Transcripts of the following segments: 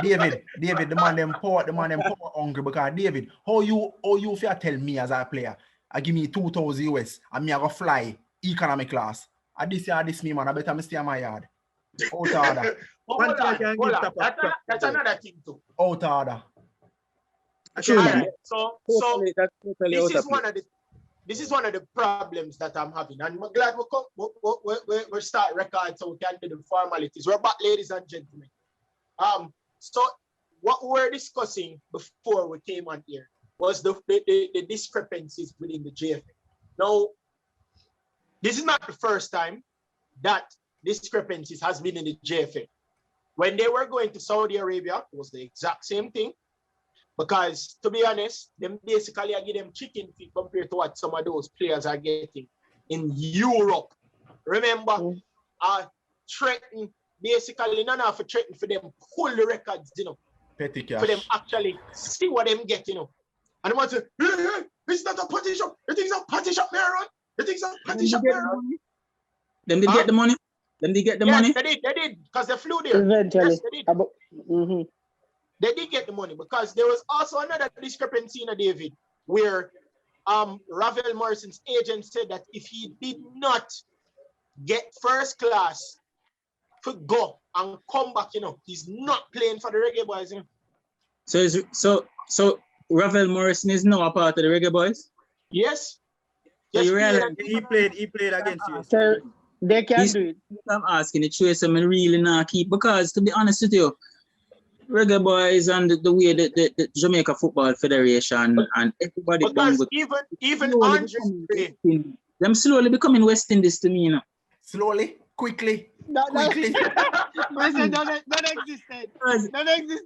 David, the man them power hungry because David, how you feel tell me as a player, I give me 2,000 US and me I go fly economic class. And this me man, I better me stay in my yard. Out order. Hold on. That's another thing too. Out order. Right. So this is one of the problems that I'm having, and I'm glad we start record so we can do the formalities. We're back, ladies and gentlemen. So what we were discussing before we came on here was the discrepancies within the JFA. Now, this is not the first time that discrepancies has been in the JFA. When they were going to Saudi Arabia, it was the exact same thing. Because to be honest, them basically I give them chicken feet compared to what some of those players are getting in Europe. Remember, threaten basically none of threaten for them pull the records, you know. Petty cash. For them actually see what them get, you know. And they want to say, hey, it's not a party shop. You think it's a party shop there, Ron? You think it's a party shop there, Ron? Them did get the money? Them did get the money? They did, because they flew there. Eventually. Yes, they did. They did get the money because there was also another discrepancy in David where Ravel Morrison's agent said that if he did not get first class to go and come back, you know, he's not playing for the Reggae Boys. You know? So Ravel Morrison is now a part of the Reggae Boys? Yes. So yes, he played against you. So they can do it. I'm asking the choice I'm really not keep, because to be honest with you, Reggae Boys and the way that the Jamaica Football Federation and everybody because even Andre, them slowly becoming West Indies to me, you know. Slowly, quickly. Quickly. Don't exist.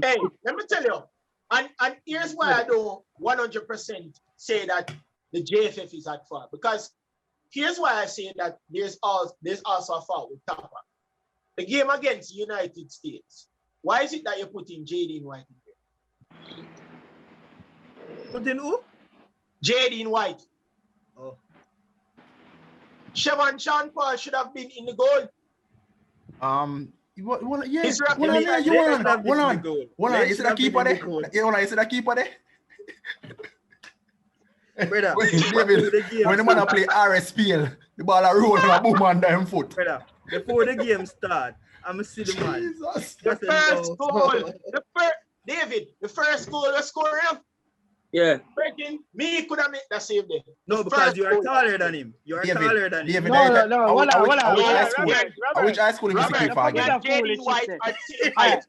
Hey, let me tell you, and here's why I don't 100% say that the JFF is at fault, because here's why I say that there's also a fault with Tampa. The game against the United States. Why is it that you put in Jaden White in there? Put in who? Jaden White. Oh. Sean Paul should have been in the goal. Yes. Hold on. Is it a keeper there? Is it a keeper there? Brother, when the man play RSPL, the ball are rolling and boom on them foot. Brother, before the game start, I'm see the man. The first goal, the first goal was scored. Yeah. Breaking, me could have made that save there. No, because you are taller than him. You are taller than him. No. Which high school is the keeper again? Jaden White at same height.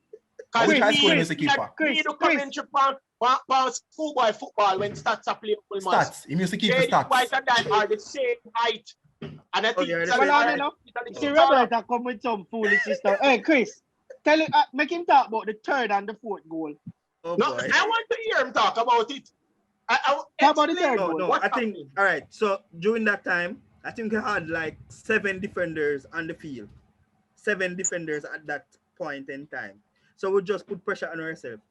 Which high school is the keeper? Chris, schoolboy football when stats are playing full match. Stats. He used to keep the stats. White and that are the same height. And I think see Roberta come with some foolish stuff. Hey, Chris, tell him, make him talk about the third and the fourth goal. Oh, no, boy. I want to hear him talk about it. Talk about the third goal. No, I think, all right, so during that time, I think we had like 7 defenders on the field. 7 defenders at that point in time. So we just put pressure on ourselves.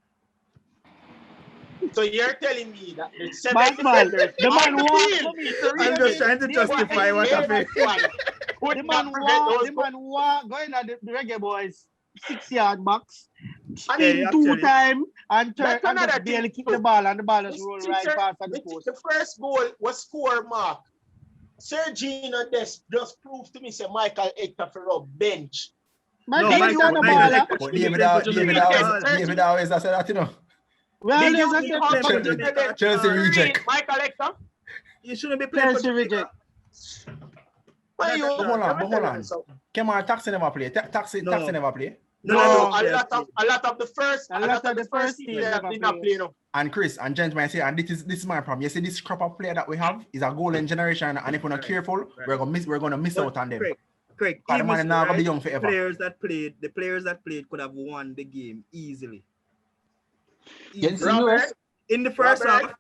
So you're telling me that the 7 defenders, the man won. I'm just trying to justify what happened. The man won going at the Reggae Boys 6-yard box, spin 2 times and turn and just barely kick the ball, and the ball just roll right past the post. The first goal was score mark. Sergino Des just proved to me say Michael Hector for a bench. David always I said that, you know. Well, Chelsea reject. Michael Hector? You shouldn't be playing Chelsea reject. But hold on. Come on, Taxi never play. Taxi never play. No, a lot of the first team did not play. No. And Chris and gentlemen, I say, and this is my problem. You see, this crop of player that we have is a golden generation, and if we're not careful, we're gonna miss out on them. Correct. The man now gonna be young forever. The players that played could have won the game easily. Robert, in the first half.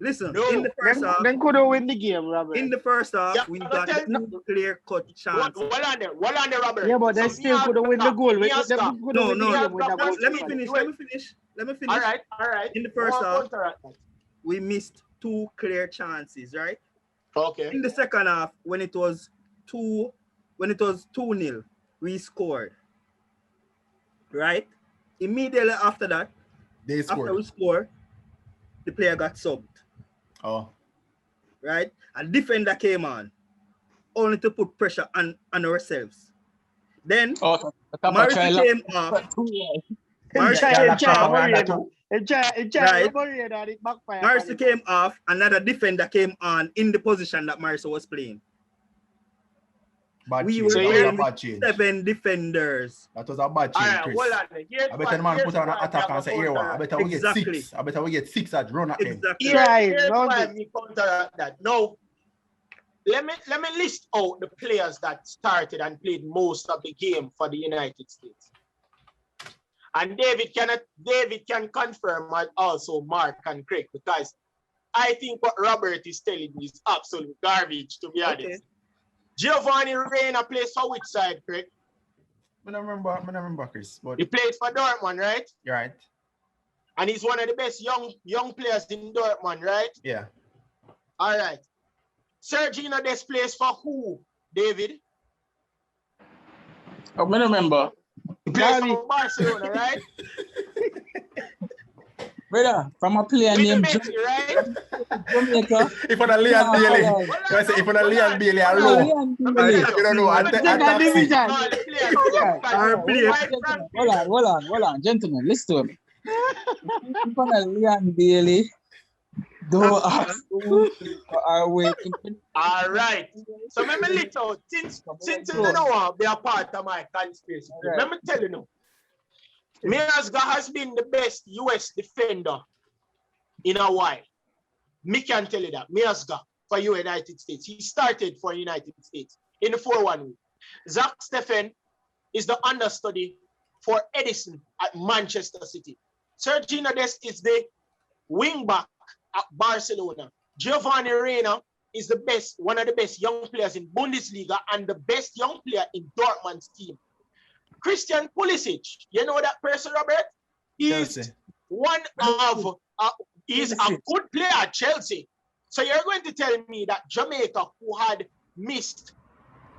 Listen, in the first half, then could have win the game, Robert. In the first half, we got 2 clear-cut chances. What on there, Robert? Yeah, but they still could have win the goal. No. Let me finish. All right. In the first half, we missed 2 clear chances, right? Okay. In the second half, when it was 2-0, we scored. right? Immediately after that, They after scored. we score, the player got subbed, Oh. right? A defender came on, only to put pressure on ourselves. Then Morrissey came off. Morrissey came off. Another defender came on in the position that Morrissey was playing. We were playing with 7 defenders. That was a bad change, Chris. I bet the man put on an attack and say, here, I bet we get 6. I bet we get 6 at run at them. Exactly. Here's why we counteract that. No. Let me list out the players that started and played most of the game for the United States. And David can confirm, and also Mark and Craig, because I think what Robert is telling me is absolute garbage, to be honest. Giovanni Reina plays for which side, Craig? I don't remember, Chris. But he plays for Dortmund, right? You're right. And he's one of the best young players in Dortmund, right? Yeah. All right. Sergio Dest plays for who, David? I remember. He plays for Barcelona, right? Brother, from a player named Jamaica. If on a Leon Bailey, if on a Leon Bailey, I know. You don't know. Hold on, gentlemen, listen to me. If on a Leon Bailey, don't ask who are waiting. All right. So let me little since you know be a part of my conspiracy. Right. Let me tell you. Miazga has been the best US defender in a while. Me can tell you that. Miazga for United States. He started for United States in the 4-1 week. Zach Steffen is the understudy for Edison at Manchester City. Sergio Dest is the wing back at Barcelona. Giovanni Reina is one of the best young players in Bundesliga and the best young player in Dortmund's team. Christian Pulisic, you know that person, Robert? He's one of, he's a good player at Chelsea. So you're going to tell me that Jamaica, who had missed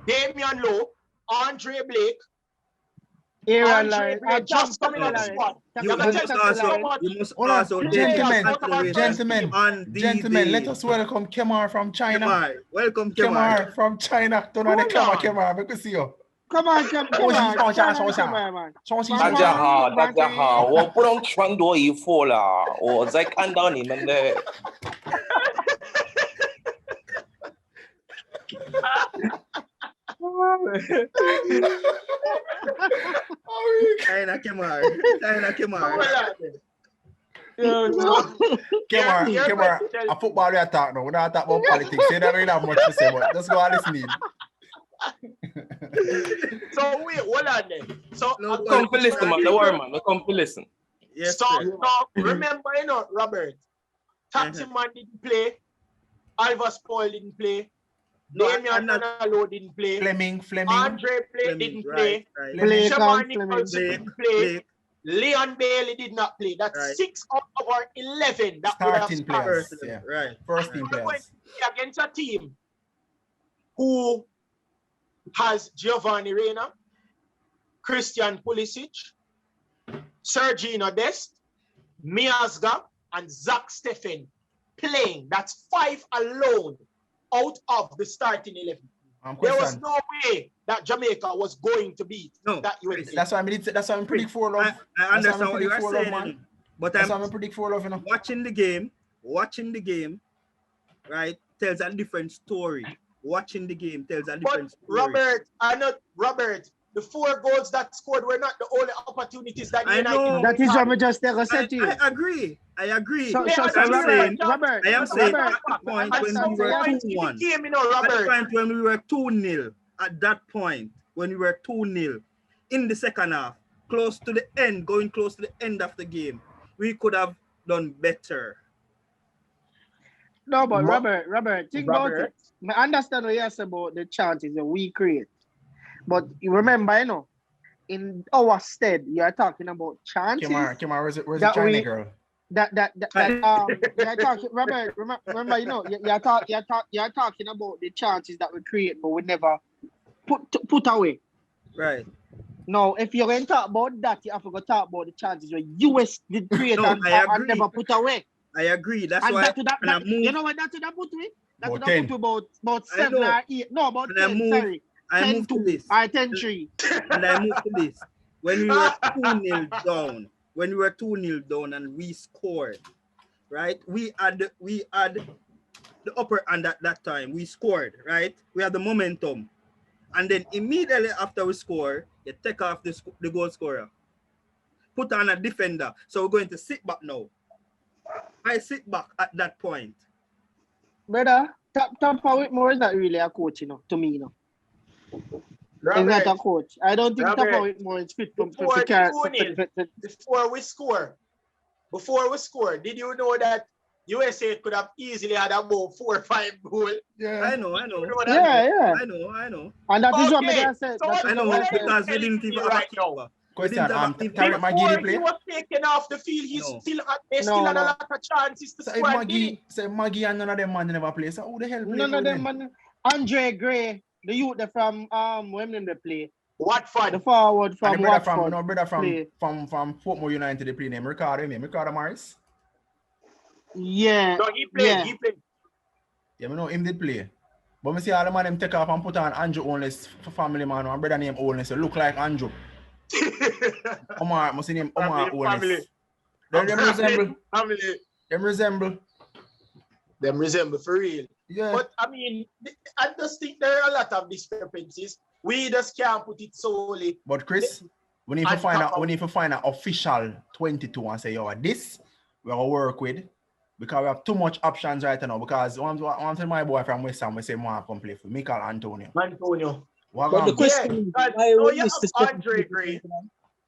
Damian Lowe, Andre Blake, just coming on the spot. Gentlemen, let us welcome Kemar from China. Welcome Kemar from China. Don't know the Kemar, because see you. Come on, come on, man. 大家好，我不能穿多衣服了，我在看到你们的。China Kemar. Kemar, a football we talk now. We don't talk about politics. You don't really have much to say, but just go and listen in. So wait, hold on then. So come to listen, man. Don't worry, man. Come to listen. Yes, so remember, Robert, Taxi Man didn't play, Alva Spoil didn't play, Damian Donalo didn't play, Fleming, Andre didn't play, Giovanni didn't play, Leon Bailey did not play. That's 6 out of our 11 that starting players. Yeah. Right. First team players. Against a team who has Giovanni Reina, Christian Pulisic, Sergio Dest, Miazga, and Zach Steffen playing. That's 5 alone out of the starting 11. There was no way that Jamaica was going to beat that USA. That's why I'm pretty full of. I understand what you are saying, but that's why I'm pretty full of. Watching the game, right, tells a different story. Watching the game tells a different story. Robert, the 4 goals that scored were not the only opportunities that United. That is what I just said to you. I agree. I am saying Robert, at the point when we were 2-1, at the point when we were 2-0, at that point when we were 2-0 in the second half, going close to the end of the game, we could have done better. No, but Robert, think about it. I understand what you say about the chances that we create. But you remember, in our stead, you are talking about chances. Kemar, where's the China girl? You're talking, Robert, remember, you're talking about the chances that we create, but we never put away. Right. No, if you're going to talk about that, you have to go talk about the chances where US did create No, and never put away. I agree. That's And why you know what that would have put with? That would About have put about 7 or 8. No, about 10, sorry. I moved to this. 10-3. And I moved to this. When we were 2-0 down, and we scored, right? We had the upper hand at that time. We scored, right? We had the momentum. And then immediately after we score, you take off the goal scorer. Put on a defender. So we're going to sit back now. I sit back at that point. Brother, Tampa Whitmore is not really a coach, to me, Robert, he's not a coach. I don't think Tampa Whitmore is fit for before we score. Before we score, did you know that USA could have easily had about 4 or 5 goals? Yeah, I know. Yeah. I know. And that is what I said. I know because we didn't even right now. Question, Before he was taken off the field, they still had a lot of chances to score. Maggie and none of them man never play. So who the hell play? None of them man. Andre Gray, the youth from when they play. Watford. The forward from Watford. Brother from Portmore United they play name Ricardo Morris. Yeah. No, he played. Yeah, I know him did play. But I see all the man them take off and put on Andrew Onless for family man. My brother name Onless, so look like Andrew. Omar, must name Omar Onless. Them resemble for real. Yeah. But I mean, I just think there are a lot of discrepancies. We just can't put it solely. But Chris, we need to find an official 22 and say, yo, this we're gonna work with. Because we have too much options right now. Because one of my boy from West Ham, we say, "Man, come play for Michael Antonio." But the question is, why you have Andre Gray?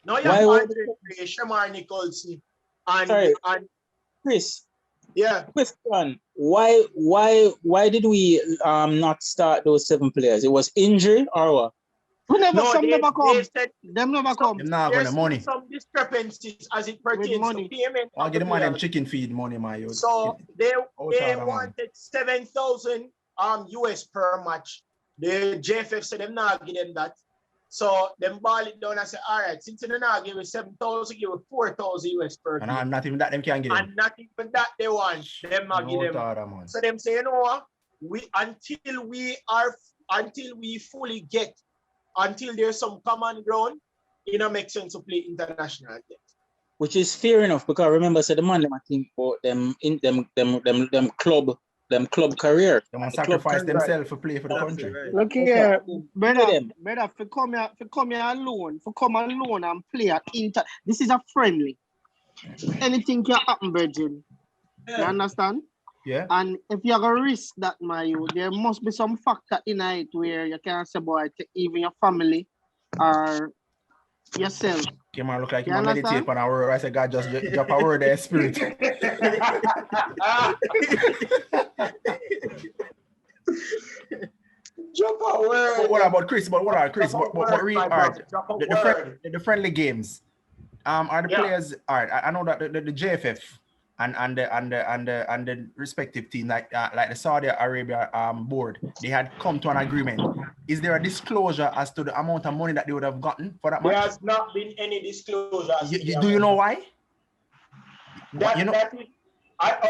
No, you have Andre Gray, Shamar Nicholson, and Chris. Yeah. Question: Why did we not start those 7 players? It was injury or what? Some never come. Them not gonna money. Some discrepancies as it pertains to payment. I'll get them on them chicken feed money, my youth. So they wanted 7,000 US per match. The JFF said them not give them that. So them ball it down and say, all right, since they not give us 7,000, give us 4,000 US per game. And not even that them can get them. And not even that they want. Them not give them. So them say, you know what? Until we fully get, until there's some common ground, it don't make sense to play international games. Which is fair enough, because remember, so the man them I think about them club career. They want to sacrifice themselves to play for the country. Right. Look here, brother, for come here alone and play at Inter. This is a friendly. Anything can happen, Virgin. You understand? Yeah. And if you're gonna risk that, there must be some factor in it where you can't say, boy, even your family or yourself. Came on look like you meditate on our word. I said, God, just drop a word there, spirit. Drop a word. But what about Chris? But the friendly games. Are the players? All right. I know that the JFF and the respective team, like the Saudi Arabia board, they had come to an agreement. Is there a disclosure as to the amount of money that they would have gotten for that match? There has not been any disclosure. Do you know why?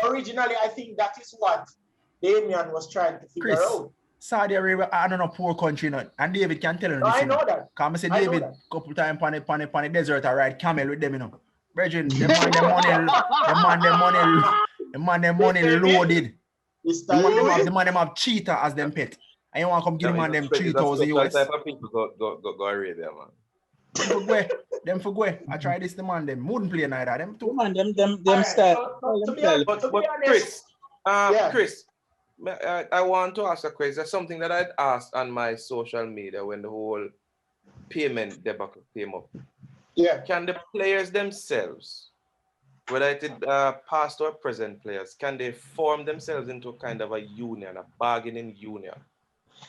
Originally, I think that is what Damian was trying to figure out. Saudi Arabia, I don't know, poor country, and David can tell you. I know that. Come and say David, couple times on the desert, I ride camel with them, Brethren, the man money loaded. The man them have cheetah as them pet. And you want to come give them 3,000 US. Type of people go Arabia, man. Them for go. I try this, the man them wouldn't play neither. Them too. Man, them style. But Chris, Chris, I want to ask a question. That's something that I'd asked on my social media when the whole payment debacle came up. Yeah. Can the players themselves, whether it is past or present players, can they form themselves into kind of a union, a bargaining union,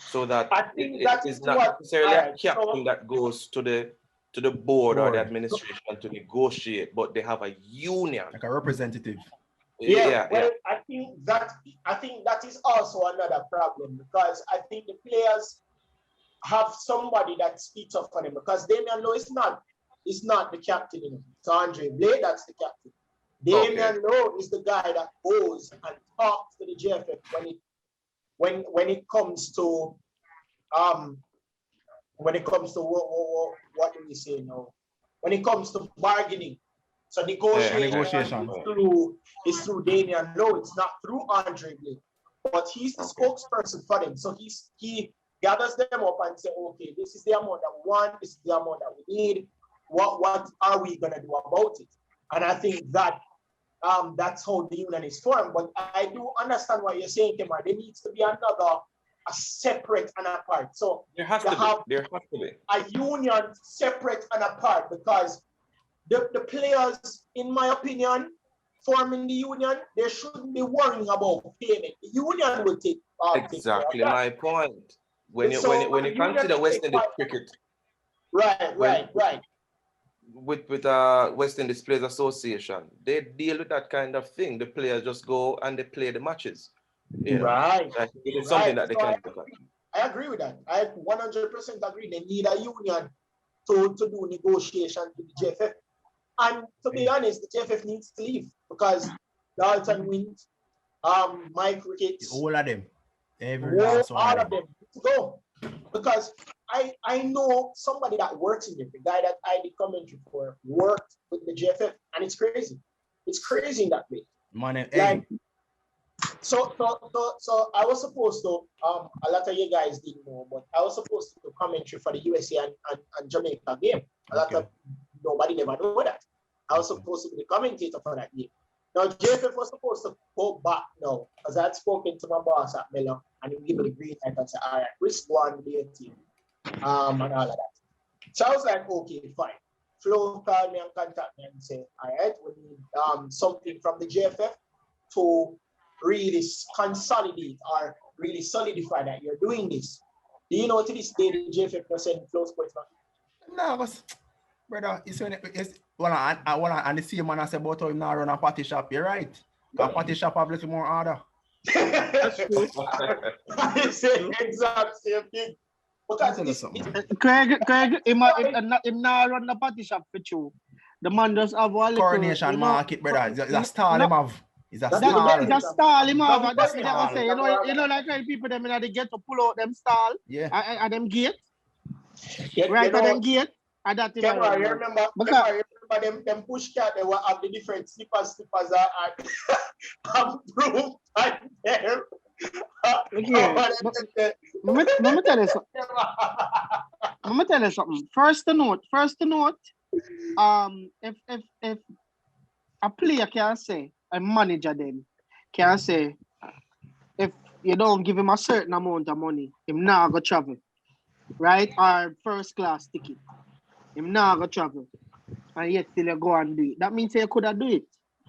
so that it is not necessarily a captain that goes to the board or the administration to negotiate, but they have a union, like a representative. Well, I think that is also another problem, because I think the players have somebody that speaks up for them, because Damian Lowe is not the captain, you know. It's Andre Blade that's the captain. Damian Lowe is the guy that goes and talks to the JFF when it comes to what do we say now? When it comes to bargaining. So negotiation is through Damian Lowe. It's not through Andre Blade. But he's the spokesperson for them. So he gathers them up and say, okay, this is the amount that we want, this is the amount that we need. What are we gonna do about it? And I think that that's how the union is formed. But I do understand what you're saying, Kemar. There needs to be a separate and apart. So there has to be a union separate and apart, because the players, in my opinion, forming the union, they shouldn't be worrying about payment. The union will take exactly my point. When you consider West Indies cricket, right. With West Indies Players Association, they deal with that kind of thing. The players just go and they play the matches. You know? Right. It is something that they can look at. I agree with that. I 100% agree. They need a union to do negotiations with the JFF. And to be honest, the JFF needs to leave, because Dalton wins, Mike Ricketts, all of them. All of them need to go. Because I know somebody that works in there, the guy that I did commentary for, worked with the JFF, and it's crazy. It's crazy in that way. So I was supposed to, a lot of you guys didn't know, but I was supposed to do commentary for the USA and Jamaica game. Nobody never knew that. I was supposed to be the commentator for that game. Now, JFF was supposed to go back now, because I had spoken to my boss at Miller, and he gave me the green light and said, all right, Chris, go on with your team, and all of that. So I was like, okay, fine. Flo called me and contacted me and said, all right, we need something from the JFF to really consolidate or really solidify that you're doing this. Do you know to this day the JFF was sending Flo Sportsman? No, brother, and the same man I said about how him now run a party shop, you're right. A party shop have a little more order. That's true. I say exact same thing. Because Craig, him now run the party shop for you. The man does have one little Coronation Market, brother. It's a stall him have. It's a stall. It's a stall him have. That's what I say. You know, like when people them in the gate to pull out them stall. Yeah. And them gate. Right at them gate. And that you remember them push cat, they will have the different slippers and proof and there. Let me tell you something. First to note, if a player can say, a manager then can say, if you don't give him a certain amount of money, him not go travel, right? Or first class ticket. Him now go travel, and yet still you go and do it. That means you could have do it.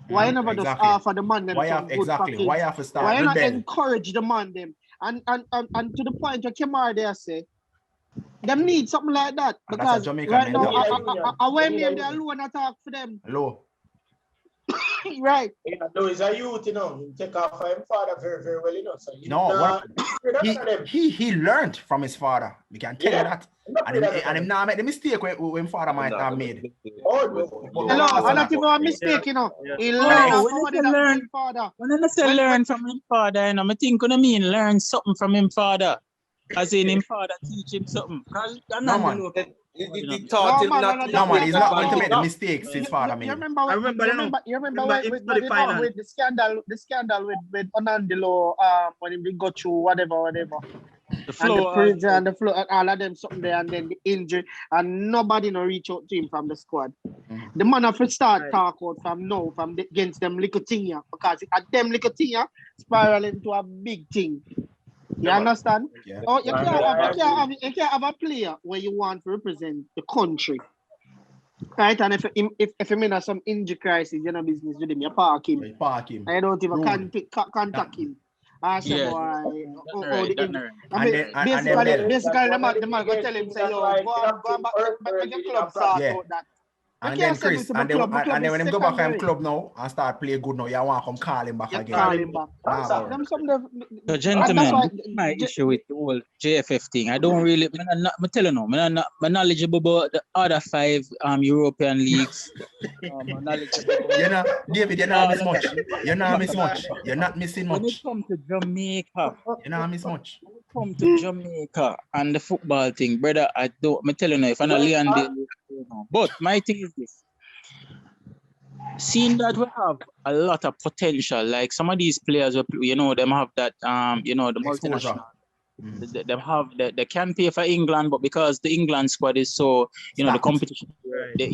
Why you never just offer the man them some good package? Why you have to start? Why you not encourage the man them? And to the point where Kemar there say, them need something like that, because right now I went there alone and talk for them. Hello. Right. Yeah, though he's a youth, you know. He take off for his father very, very well, you know. So he learned from his father. We can tell you that. And him now make the mistake when father might have made. Hello, and not even a mistake, you know. He learned from his father. When I say learn from his father, you know, I think I mean learn something from his father. As in him father teach him something. No, man. He taught him not to. No, man, he's not going to make the mistakes his father made. You remember with the scandal with Onandilo, when he got through whatever. The flow, and the prison and the flow, and all of them something there, and then the injury, and nobody no reach out to him from the squad. The man have to start talk out from against them little thing here, because at them little thing here spiral into a big thing. You understand? Yeah. Oh, you can't have a player where you want to represent the country. Right? And if him in some injury crisis, you know business with him, you park him. I don't even contact him. I say, boy, basically, the man go tell him, say, yo, go back to your club, sort out that. And then Chris, and then when him go back to him club now and start play good now, you want to come call him back again. Call him back. So gentlemen, my issue with the whole JFF thing, I don't really, I'm telling you, I'm not knowledgeable about the other 5 European leagues. I'm knowledgeable about David, you're not miss much. You're not miss much. You're not missing much. When it comes to Jamaica, you're not miss much. When it comes to Jamaica and the football thing, brother, I'm telling you, if I'm not landing, but my thing is this. Seeing that we have a lot of potential, like some of these players, you know, them have that, you know, the multinational, they can pay for England, but because the England squad is so, you know, the competition, they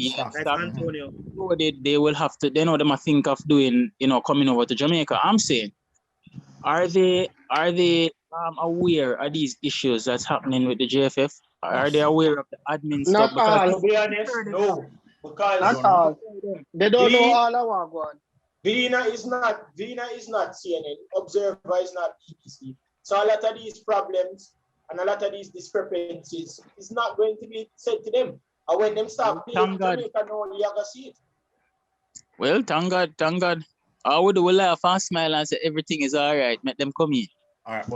will have to, they know them think of doing, you know, coming over to Jamaica. I'm saying, are they aware of these issues that's happening with the JFF? Are they aware of the admin stuff? Not all, to be honest, no. Because not all. They don't know all I want. Vina is not CNN. Observer is not BBC. So a lot of these problems and a lot of these discrepancies is not going to be said to them. And when them start playing Jamaica, no, you're going to see it. Well, thank God. I would laugh and smile and say everything is all right. Make them come in. All right,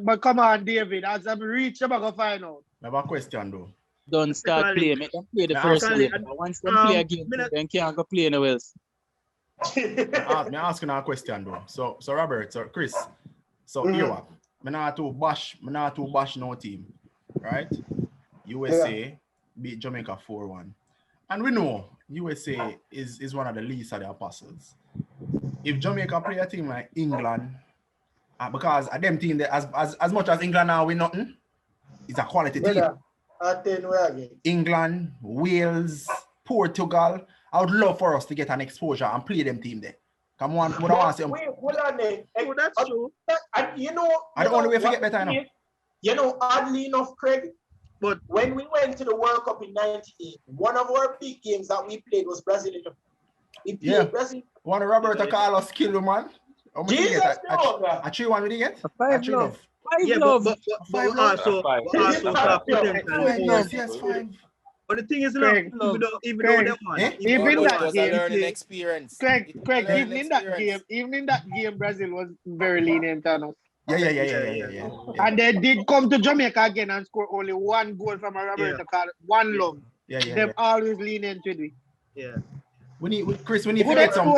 but come on, David. As I'm reach, I'm going to find out. I have a question, though. Don't start playing. Make them play the first game. Once they play a game, then can't go play anywhere else. I'm asking a question, though. So Robert, so Chris, so here what? I'm not to bash no team, right? USA beat Jamaica 4-1. And we know USA is one of the least of the apostles. If Jamaica play a team like England, because them team as much as England now win nothing, it's a quality team. England, Wales, Portugal. I would love for us to get an exposure and play them team there. Come on, what I want to say. Wait, hold on there. That's true. And you know, I don't want to wait to get better now. You know, oddly enough, Craig, but when we went to the World Cup in '98, one of our big games that we played was Brazil. We played Brazil. One of Roberto Carlos kill man. Jesus, a 3-1 we did get? A 5-love. But the thing is, even though that one, even that game, learning experience. Craig, even in that game, Brazil was very lenient on us. Yeah. And they did come to Jamaica again and score only 1 goal from a Roberto Carlos, 1 love. They've always lenient with it. Yeah. Chris, when you forget some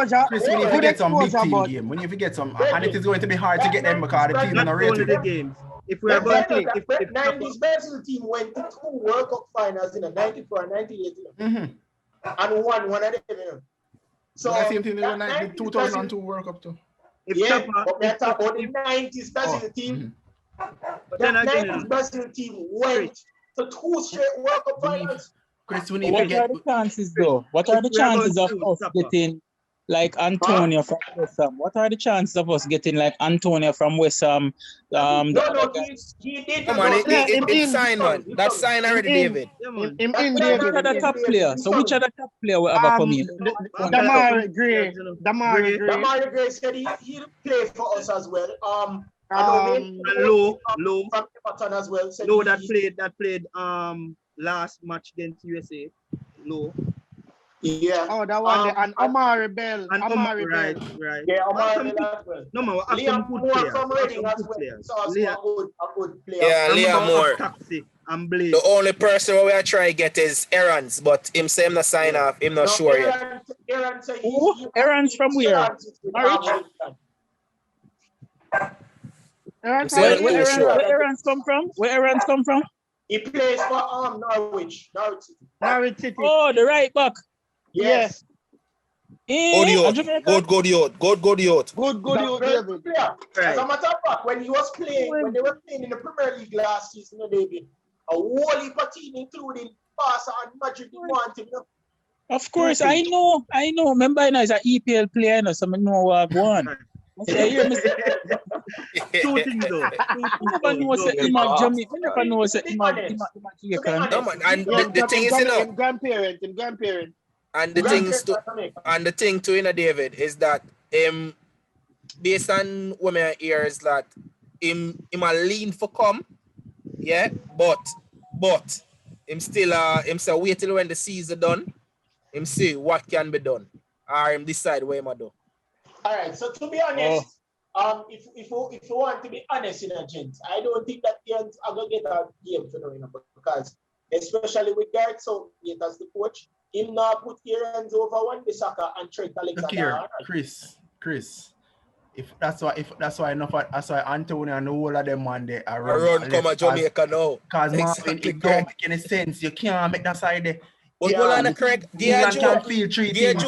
big team game, when you forget some, and it is going to be hard to get them because the team are not rated. Games. If we are going to if 90s Brazil team went to 2 World Cup finals in 94 and 98, and won one of them. So the same thing they won the 2002 World Cup too. But that's about the 90s Brazil team. But that 90s Brazil team went to 2 straight World Cup finals. Chris, what are the chances though? What are the chances of us getting like Antonio from West Ham? What are the chances of us getting like Antonio from West Ham? He did. Come on, it's signed, man. That's signed already, David. Which are the top player? So which are the top player will ever come in? Damari Gray said he'll play for us as well. Low from Everton as well. Low that played last match against USA. Low. Yeah. Oh, that one. And Omari Bell. Right. Yeah, Omari Bell as well. No, man, Liam Moore from Reading as well. So a good player. Yeah, Liam Moore. Taxi and Blade. The only person we are trying to get is Aaron's, but him say him not sign off. Him not sure yet. Aaron's from where? Norwich? Where Aaron's come from? Where Aaron's come from? He plays for Norwich City. Oh, the right back. Yes. Good youth. David. As a matter of fact, when they were playing in the Premier League last season, David, a whole heap of team, including Barca and Madrid, wanted him. Of course, I know. Remember, he's an EPL player, so I know what I want. Two things though. I never know and the thing is, grandparent. And the thing too, David, is that based on what I hear is that him a lean for come, but him still wait till when the season done. him see what can be done, or him decide what him do. All right. So to be honest, if you want to be honest in a gent, I don't think that the Ants are gonna get a game for the because especially with Gareth Southgate as the coach, him now put Aaron's over one Bissaka and Trent Alexander. Chris. If that's why Antonio and the whole of them man they are run come at Jamaica now. Because Marvin, it don't make any sense. You can't make that side there. But hold on, Craig. England can feel three teams.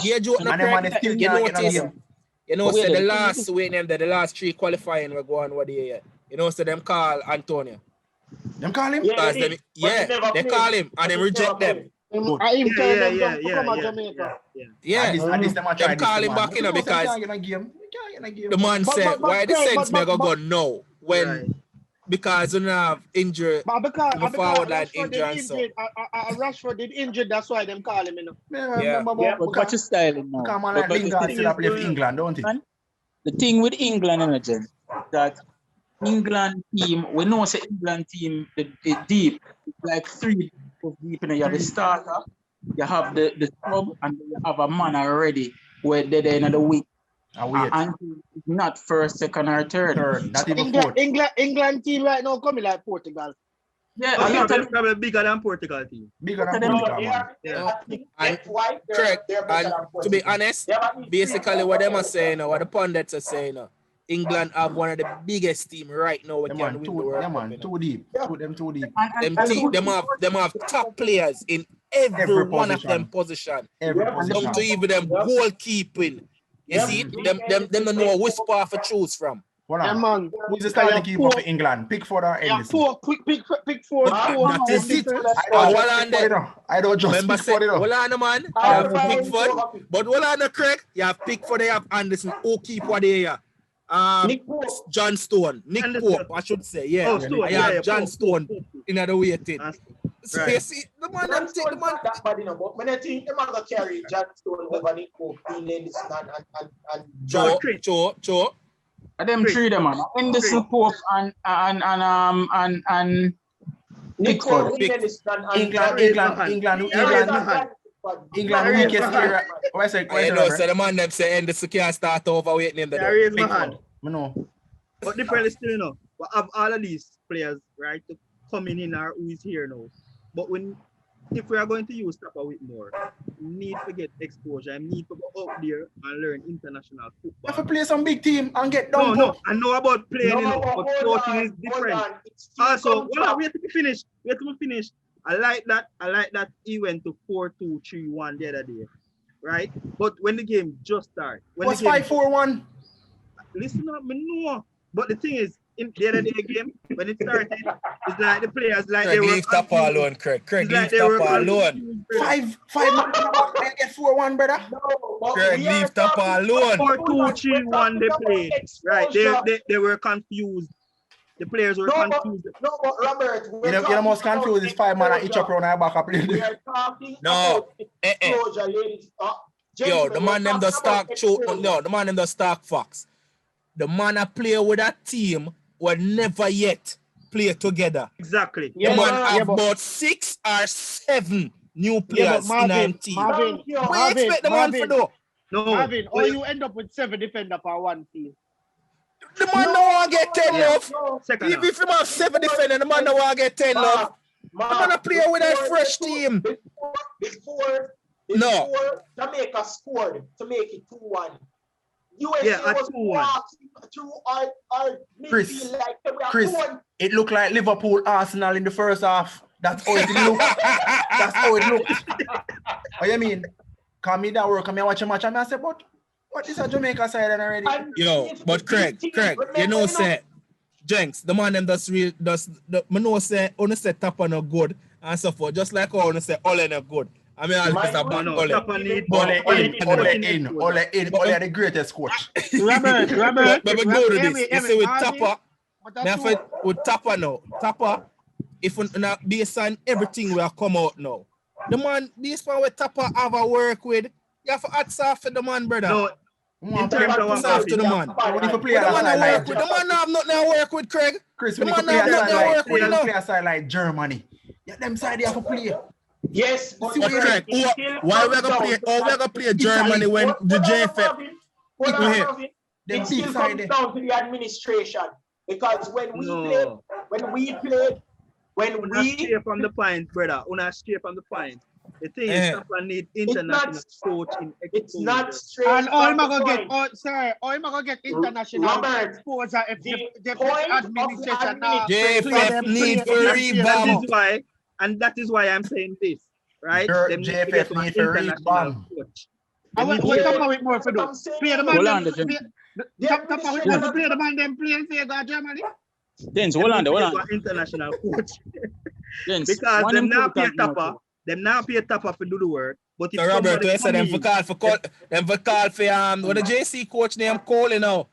Gear joke, and them man still can't get a game. You know, so the last three qualifying we're going what they you know, so them call Antonio. Them call him? Yeah, they call him and they reject them. Yeah. Them call him back in because the man said, why the sense me go no when because you have injury, because forward line injury so. Rashford did injured, that's why them call him, you know. Yeah. But you styling now. Come on, like Lingard still play for England, don't it? The thing with England, Jen, that England team, we know say England team is deep, it's like three deep, and you have the starter, you have the sub, and you have a man already where they're there in the week. And not first, second, or third. Not even fourth. England team right now coming like Portugal. Yeah, probably bigger than Portugal team. Bigger than Portugal, man. And correct. And to be honest, basically what them are saying, what the pundits are saying, England have one of the biggest team right now. Them too deep. Too deep. Them have top players in every one of them position. Some to even them goalkeeping. You see, them don't know a whisper for choose from. Man. Who's the starting keeper for England? Pickford or Edison? Pickford. That is it. I don't just remember Pickford. Hold on, man. You have Pickford, but hold on, Craig. You have Pickford, you have Anderson, who keeper there. John Stone, Nick Pope, I should say. Yeah, I have John Stone in the waiting. So you see, the man them take the man. That bad enough, but when I think the man gonna carry John Stone over Nick Pope, and Joe. Them three them man. Anderson, Pope and Pickford. England weakest era. Why say? So the man them say Anderson can't start over waiting them. There is my hand. No. But differently still, you know, but have all of these players right to coming in or who is here now. But if we are going to use Tapper Whitmore, we need to get exposure. I need to go out there and learn international football. You have to play some big team and get done. No, I know about playing, but coaching is different. Also, wait till we finish. I like that he went to 4-2-3-1 the other day, right? But when the game just started, was 5-4-1. Listen up, me know. But the thing is, in the other day game, when it started, it's like the players like Craig, they were leave Tapper alone, Craig. Leave Tapper alone. 5 get 4-1, brother. Craig, leave Tapper alone. 4-2-3-1 they played. Right. They were confused. The players were confused. No, but Robert, you know the most confused is 5 man and each up around our back up. No. Yo, the man them the stock the man them the stock fox. The man a play with a team will never yet play together. Exactly. The man have about 6 or 7 new players in a team. What you expect the man to do? No. Marvin, or you end up with 7 defenders for one team. The man don't want to get 10 love. If you have 7 defenders, the man don't want to get 10 love. The man a play with a fresh team. Before Jamaica scored to make it 2-1. USA was walking through our midfield like they were Chris, it looked like Liverpool Arsenal in the first half. That's how it looked. What you mean? Come me that work, come here watch a match, and I said, but what is a Jamaica side already? Yo, but Craig, you know say, Jenks, the man them me know say, only say Tapper no good and so forth, just like I say Ole no good. I mean, I'll just about Ole. Ole in. Ole are the greatest coach. Robert. But go to this. You see with Tapper, with Tapper now. Tapper, if we not based on everything we have come out now. The man, this one with Tapper have a work with, you have to add soft to the man, brother. No, in terms of soft to the man. The man have nothing to work with, Craig. Chris, when you play a side like Germany, yeah, them side they have to play. Yes, but See what you're correct. Why we're gonna play Germany when the JFF? It still comes down to the administration, because when we played, stray from the point, brother. Stray from the point. The thing is, Tapa need international coaching. It's not straight. And all am gonna get, all am gonna get international exposure if the administration JFF need to revamp. That is why I'm saying this, right? JFF need to revamp. What Tapa with more for do? Play the man. Tapa with more play the man. Them play and say go Germany. Dens, hold on. International coach. Because them now pay Tapa. Them now pay Tapa for do the work. But if Robert, you said them for call for what the JC coach name Cole, you know.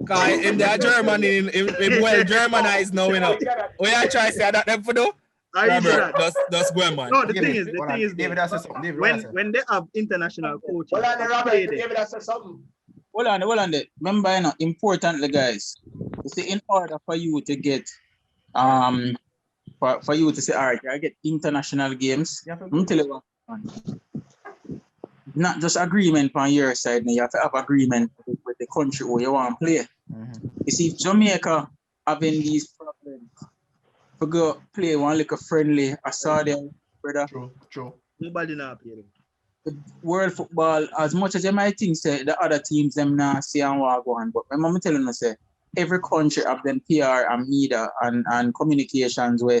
Cause in the Germany, in well Germanized now, you know. We are trying to say that them for do. Robert, that's going man. No, the thing is, David has something. When they have international coaches, hold on, Robert. David has something. Hold on. Remember, you know, importantly, guys. You see, in order for you to get for you to say, all right, I get international games. I'm telling you what, not just agreement on your side, you have to have agreement with the country where you want to play. You see, Jamaica having these problems. For go play one like a friendly, I saw them, brother. True. Nobody now play them. The world football, as much as you might think, say the other teams them now see and walk on, but my mom telling us, say every country have them PR and media and communications where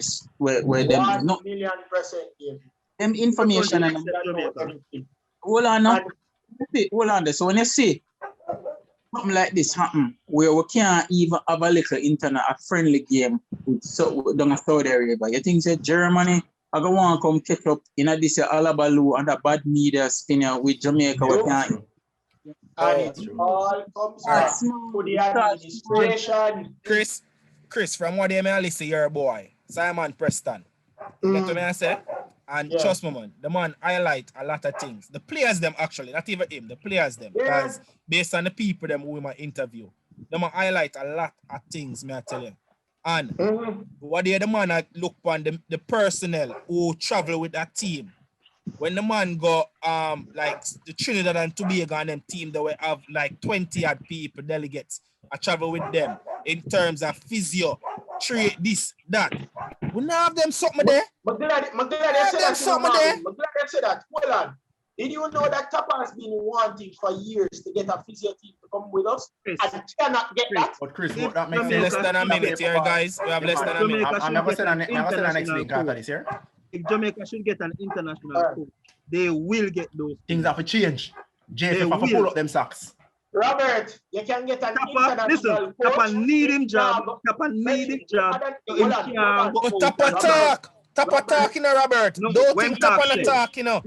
them 1,000,000% them information and hold on now. Hold on there. So when you see something like this happen, where we can't even have a little a friendly game with down Saudi Arabia, you think that Germany are going to want to come catch up in this Alabalu and a bad media spinner with Jamaica? We can't. And it all comes back to the administration. Chris, from what they may listen, your boy, Simon Preston. You get what I say? And trust me, man, the man highlight a lot of things. The players, them actually, not even him, the players, them. Because based on the people, them who we might interview, the man highlight a lot of things, may I tell you. And what the man I look on the personnel who travel with that team. When the man go like the Trinidad and Tobago and them team that will have like 20 odd people, delegates, I travel with them in terms of physio, trade, this, that. We not have them something there. Magdalene said that. Hold on. Did you know that Tapa has been wanting for years to get a physio team to come with us and cannot get that? But Chris, what that makes sense. Less than a minute here, guys. We have less than a minute. I'm never saying next week after this here. If Jamaica should get an international coach, they will get those things have to change. JFF have to pull up them socks. Robert, you can get an international coach. Tapa need him job. Tapa need him job. Tapa talk, you know, Robert. Don't think Tapa talk, you know.